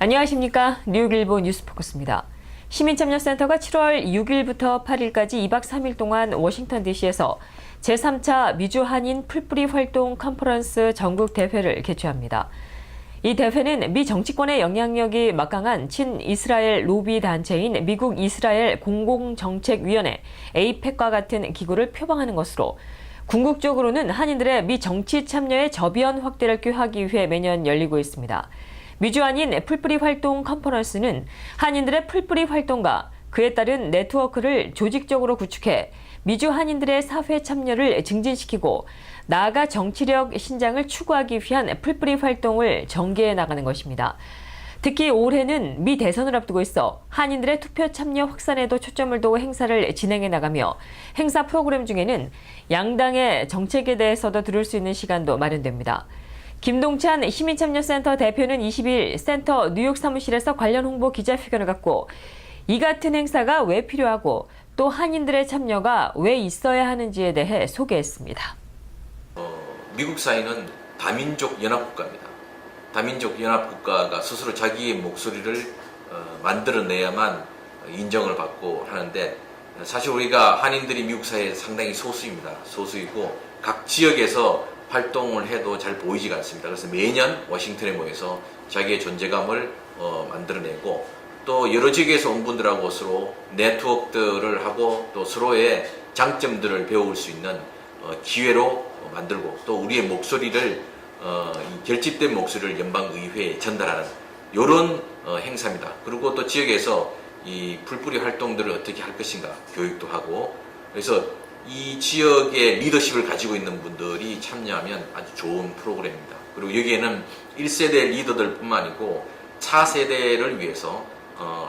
안녕하십니까. 뉴욕일보 뉴스포커스입니다. 시민참여센터가 7월 6일부터 8일까지 2박 3일 동안 워싱턴 DC에서 제3차 미주 한인 풀뿌리 활동 컨퍼런스 전국 대회를 개최합니다. 이 대회는 미 정치권의 영향력이 막강한 친이스라엘 로비 단체인 미국 이스라엘 공공정책위원회 AIPAC과 같은 기구를 표방하는 것으로 궁극적으로는 한인들의 미 정치 참여의 저변 확대를 꾀하기 위해 매년 열리고 있습니다. 미주 한인 풀뿌리 활동 컨퍼런스는 한인들의 풀뿌리 활동과 그에 따른 네트워크를 조직적으로 구축해 미주 한인들의 사회 참여를 증진시키고 나아가 정치력 신장을 추구하기 위한 풀뿌리 활동을 전개해 나가는 것입니다. 특히 올해는 미 대선을 앞두고 있어 한인들의 투표 참여 확산에도 초점을 두고 행사를 진행해 나가며 행사 프로그램 중에는 양당의 정책에 대해서도 들을 수 있는 시간도 마련됩니다. 김동찬 시민참여센터 대표는 20일 센터 뉴욕 사무실에서 관련 홍보 기자회견을 갖고 이 같은 행사가 왜 필요하고 또 한인들의 참여가 왜 있어야 하는지에 대해 소개했습니다. 미국 사회는 다민족 연합국가입니다. 다민족 연합국가가 스스로 자기의 목소리를 만들어내야만 인정을 받고 하는데 사실 우리가 한인들이 미국 사회에 상당히 소수입니다. 소수이고 각 지역에서 활동을 해도 잘 보이지가 않습니다. 그래서 매년 워싱턴에 모여서 자기의 존재감을 만들어내고 또 여러 지역에서 온 분들하고 서로 네트워크들을 하고 또 서로의 장점들을 배울 수 있는 기회로 만들고 또 우리의 목소리를 결집된 목소리를 연방의회에 전달하는 이런 행사입니다. 그리고 또 지역에서 이 풀뿌리 활동들을 어떻게 할 것인가 교육도 하고 그래서 이 지역의 리더십을 가지고 있는 분들이 참여하면 아주 좋은 프로그램입니다. 그리고 여기에는 1세대 리더들 뿐만 아니고 차세대를 위해서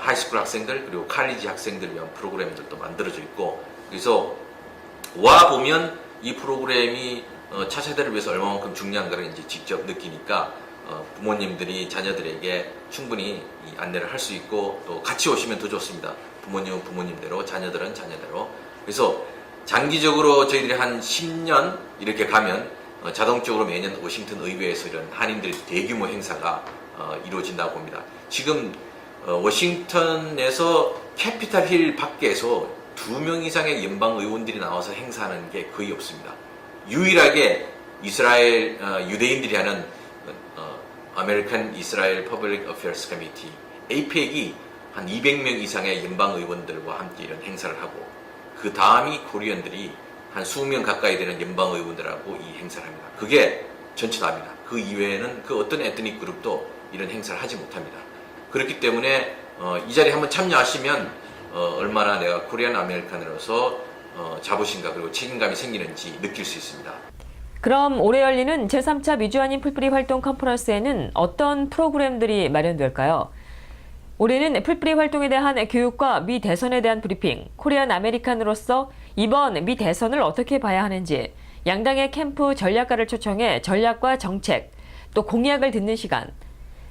하이스쿨 학생들 그리고 칼리지 학생들을 위한 프로그램들도 만들어져 있고 그래서 와보면 이 프로그램이 차세대를 위해서 얼마만큼 중요한가를 이제 직접 느끼니까 부모님들이 자녀들에게 충분히 안내를 할 수 있고 또 같이 오시면 더 좋습니다. 부모님은 부모님대로 자녀들은 자녀대로 그래서 장기적으로 저희들이 한 10년 이렇게 가면 자동적으로 매년 워싱턴 의회에서 이런 한인들의 대규모 행사가 이루어진다고 봅니다. 지금 워싱턴에서 캐피탈 힐 밖에서 2명 이상의 연방 의원들이 나와서 행사하는 게 거의 없습니다. 유일하게 이스라엘 유대인들이 하는 아메리칸 이스라엘 퍼블릭 어페어스 커미티 AIPAC이 한 200명 이상의 연방 의원들과 함께 이런 행사를 하고 그 다음이 코리언들이 한 20명 가까이 되는 연방 의원들하고 이 행사를 합니다. 그게 전체 다입니다. 그 이외에는 그 어떤 에트닉 그룹도 이런 행사를 하지 못합니다. 그렇기 때문에 이 자리에 한번 참여하시면 얼마나 내가 코리안 아메리칸으로서 자부심과 그리고 책임감이 생기는지 느낄 수 있습니다. 그럼 올해 열리는 제3차 미주 한인 풀뿌리 활동 컨퍼런스에는 어떤 프로그램들이 마련될까요? 올해는 풀뿌리 활동에 대한 교육과 미 대선에 대한 브리핑, 코리안 아메리칸으로서 이번 미 대선을 어떻게 봐야 하는지, 양당의 캠프 전략가를 초청해 전략과 정책, 또 공약을 듣는 시간,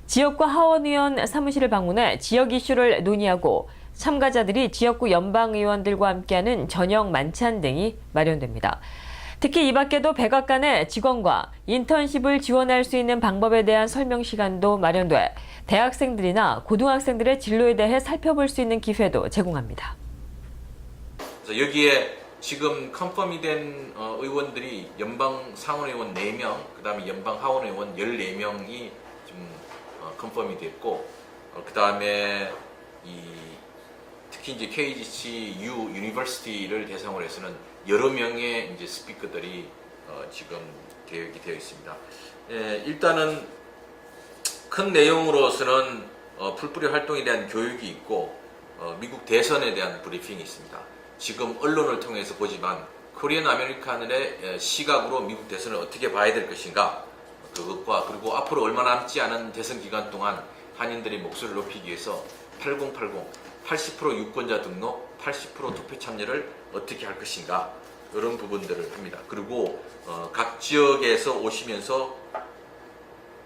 지역과 하원의원 사무실을 방문해 지역 이슈를 논의하고 참가자들이 지역구 연방의원들과 함께하는 저녁 만찬 등이 마련됩니다. 특히 이 밖에도 백악관의 직원과 인턴십을 지원할 수 있는 방법에 대한 설명 시간도 마련돼 대학생들이나 고등학생들의 진로에 대해 살펴볼 수 있는 기회도 제공합니다. 그래서 여기에 지금 컨펌이 된 의원들이 연방 상원의원 4명, 그 다음에 연방 하원의원 14명이 좀 컨펌이 됐고, 그 다음에 특히 이제 KGC U 유니버시티를 대상으로 해서는 여러 명의 이제 스피커들이 지금 계획이 되어 있습니다. 일단은 큰 내용으로서는 풀뿌리 활동에 대한 교육이 있고 미국 대선에 대한 브리핑이 있습니다. 지금 언론을 통해서 보지만 코리안 아메리칸의 시각으로 미국 대선을 어떻게 봐야 될 것인가 그것과 그리고 앞으로 얼마 남지 않은 대선 기간 동안 한인들의 목소리를 높이기 위해서 80% 유권자 등록, 80% 투표 참여를 어떻게 할 것인가 이런 부분들을 합니다. 그리고 각 지역에서 오시면서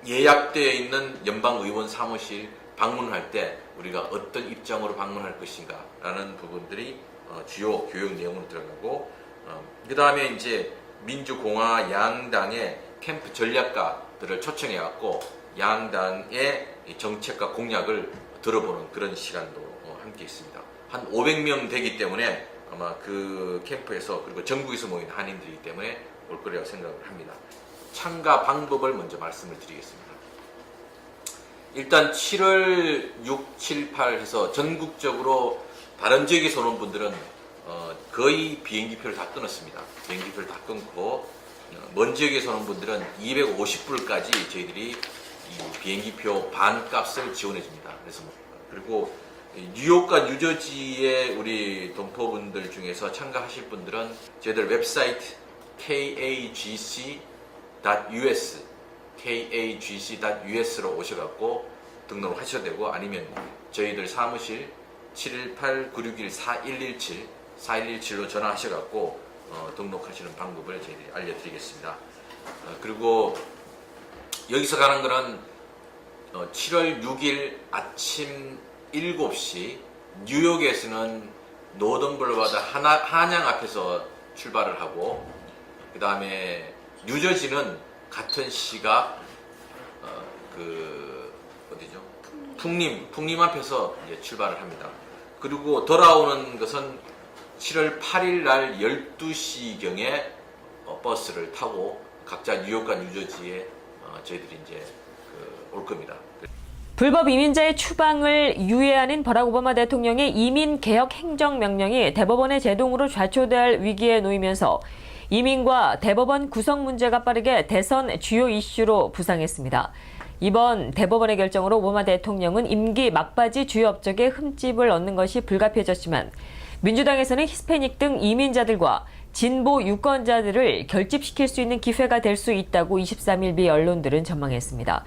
예약되어 있는 연방의원 사무실 방문할 때 우리가 어떤 입장으로 방문할 것인가 라는 부분들이 주요 교육 내용으로 들어가고 그 다음에 이제 민주공화 양당의 캠프 전략가들을 초청해 갖고 양당의 정책과 공약을 들어보는 그런 시간도 함께 있습니다. 한 500명 되기 때문에 아마 그 캠프에서 그리고 전국에서 모인 한인들이기 때문에 올 거라고 생각을 합니다. 참가 방법을 먼저 말씀을 드리겠습니다. 일단 7월 6, 7, 8 해서 전국적으로 다른 지역에서 오는 분들은 거의 비행기표를 다 끊었습니다. 비행기표를 다 끊고 먼 지역에서 오는 분들은 250불까지 저희들이 이 비행기표 반값을 지원해 줍니다. 그래서 그리고 뉴욕과 뉴저지의 우리 동포분들 중에서 참가하실 분들은 저희들 웹사이트 kagc.us 로 오셔갖고 등록을 하셔도 되고 아니면 저희들 사무실 718-961-4117로 전화하셔갖고 등록하시는 방법을 저희들이 알려드리겠습니다. 그리고 여기서 가는 거는 7월 6일 아침 7시 뉴욕에서는 노던블루바드 한양 앞에서 출발을 하고 그 다음에 뉴저지는 같은 시각 어디죠? 풍림 앞에서 이제 출발을 합니다. 그리고 돌아오는 것은 7월 8일 날 12시경에 버스를 타고 각자 뉴욕과 뉴저지에 저희들이 이제 올 겁니다. 불법 이민자의 추방을 유예하는 버락 오바마 대통령의 이민개혁 행정명령이 대법원의 제동으로 좌초될 위기에 놓이면서 이민과 대법원 구성 문제가 빠르게 대선 주요 이슈로 부상했습니다. 이번 대법원의 결정으로 오바마 대통령은 임기 막바지 주요 업적에 흠집을 얻는 것이 불가피해졌지만 민주당에서는 히스패닉 등 이민자들과 진보 유권자들을 결집시킬 수 있는 기회가 될 수 있다고 23일 미 언론들은 전망했습니다.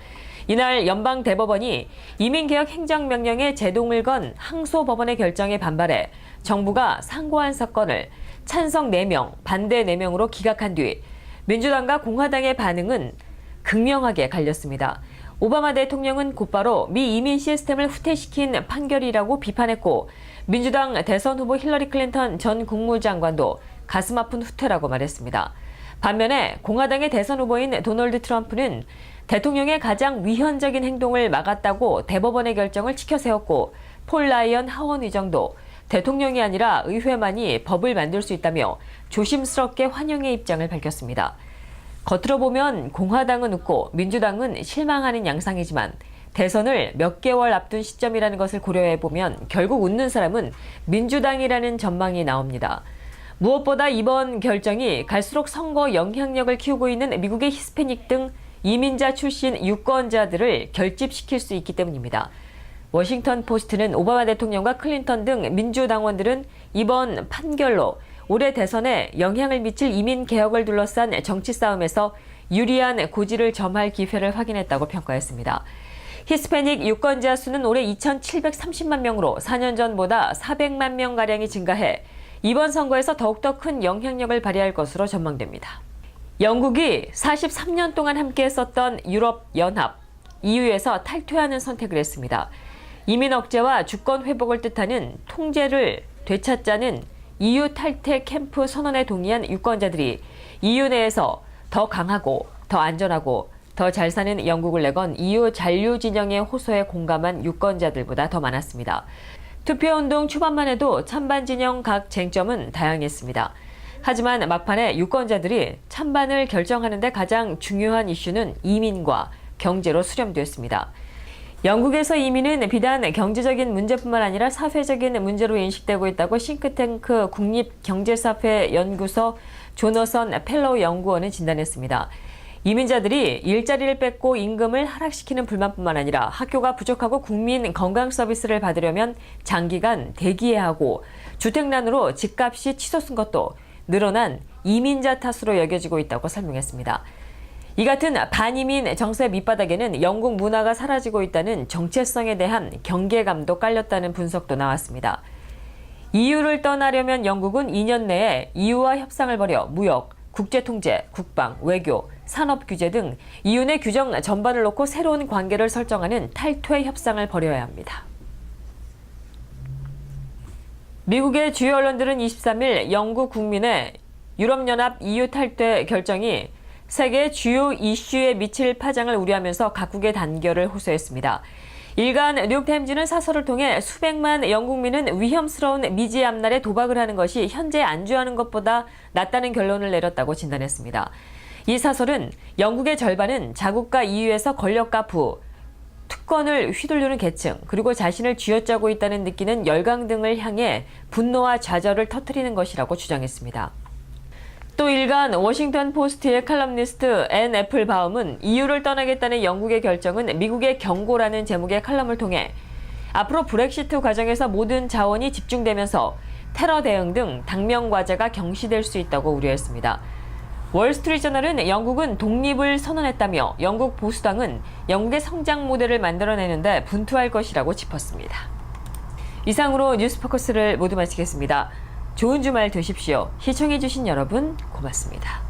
이날 연방대법원이 이민개혁 행정명령에 제동을 건 항소법원의 결정에 반발해 정부가 상고한 사건을 찬성 4명, 반대 4명으로 기각한 뒤 민주당과 공화당의 반응은 극명하게 갈렸습니다. 오바마 대통령은 곧바로 미 이민 시스템을 후퇴시킨 판결이라고 비판했고 민주당 대선 후보 힐러리 클린턴 전 국무장관도 가슴 아픈 후퇴라고 말했습니다. 반면에 공화당의 대선 후보인 도널드 트럼프는 대통령의 가장 위헌적인 행동을 막았다고 대법원의 결정을 치켜세웠고 폴 라이언 하원 의장도 대통령이 아니라 의회만이 법을 만들 수 있다며 조심스럽게 환영의 입장을 밝혔습니다. 겉으로 보면 공화당은 웃고 민주당은 실망하는 양상이지만 대선을 몇 개월 앞둔 시점이라는 것을 고려해보면 결국 웃는 사람은 민주당이라는 전망이 나옵니다. 무엇보다 이번 결정이 갈수록 선거 영향력을 키우고 있는 미국의 히스패닉 등 이민자 출신 유권자들을 결집시킬 수 있기 때문입니다. 워싱턴 포스트는 오바마 대통령과 클린턴 등 민주당원들은 이번 판결로 올해 대선에 영향을 미칠 이민 개혁을 둘러싼 정치 싸움에서 유리한 고지를 점할 기회를 확인했다고 평가했습니다. 히스패닉 유권자 수는 올해 2,730만 명으로 4년 전보다 400만 명가량이 증가해 이번 선거에서 더욱더 큰 영향력을 발휘할 것으로 전망됩니다. 영국이 43년 동안 함께 했었던 유럽연합, EU에서 탈퇴하는 선택을 했습니다. 이민 억제와 주권 회복을 뜻하는 통제를 되찾자는 EU 탈퇴 캠프 선언에 동의한 유권자들이 EU 내에서 더 강하고 더 안전하고 더 잘 사는 영국을 내건 EU 잔류 진영의 호소에 공감한 유권자들보다 더 많았습니다. 투표운동 초반만 해도 찬반 진영 각 쟁점은 다양했습니다. 하지만 막판에 유권자들이 찬반을 결정하는 데 가장 중요한 이슈는 이민과 경제로 수렴되었습니다. 영국에서 이민은 비단 경제적인 문제뿐만 아니라 사회적인 문제로 인식되고 있다고 싱크탱크 국립경제사회연구소 조너선 펠로우 연구원은 진단했습니다. 이민자들이 일자리를 뺏고 임금을 하락시키는 불만뿐만 아니라 학교가 부족하고 국민 건강 서비스를 받으려면 장기간 대기해야 하고 주택난으로 집값이 치솟은 것도 늘어난 이민자 탓으로 여겨지고 있다고 설명했습니다. 이 같은 반이민 정세 밑바닥에는 영국 문화가 사라지고 있다는 정체성에 대한 경계감도 깔렸다는 분석도 나왔습니다. EU를 떠나려면 영국은 2년 내에 EU와 협상을 벌여 무역, 국제통제, 국방, 외교, 산업 규제 등 EU 내 규정 전반을 놓고 새로운 관계를 설정하는 탈퇴 협상을 벌여야 합니다. 미국의 주요 언론들은 23일 영국 국민의 유럽연합 EU 탈퇴 결정이 세계 주요 이슈에 미칠 파장을 우려하면서 각국의 단결을 호소했습니다. 일간 뉴욕타임즈는 사설을 통해 수백만 영국민은 위험스러운 미지의 앞날에 도박을 하는 것이 현재 안주하는 것보다 낫다는 결론을 내렸다고 진단했습니다. 이 사설은 영국의 절반은 자국과 EU에서 권력 가부, 특권을 휘둘르는 계층, 그리고 자신을 쥐어짜고 있다는 느끼는 열강 등을 향해 분노와 좌절을 터뜨리는 것이라고 주장했습니다. 또 일간 워싱턴 포스트의 칼럼니스트 앤 애플바움은 EU를 떠나겠다는 영국의 결정은 미국의 경고라는 제목의 칼럼을 통해 앞으로 브렉시트 과정에서 모든 자원이 집중되면서 테러 대응 등 당면 과제가 경시될 수 있다고 우려했습니다. 월스트리트저널은 영국은 독립을 선언했다며 영국 보수당은 영국의 성장 모델을 만들어내는데 분투할 것이라고 짚었습니다. 이상으로 뉴스포커스를 모두 마치겠습니다. 좋은 주말 되십시오. 시청해주신 여러분 고맙습니다.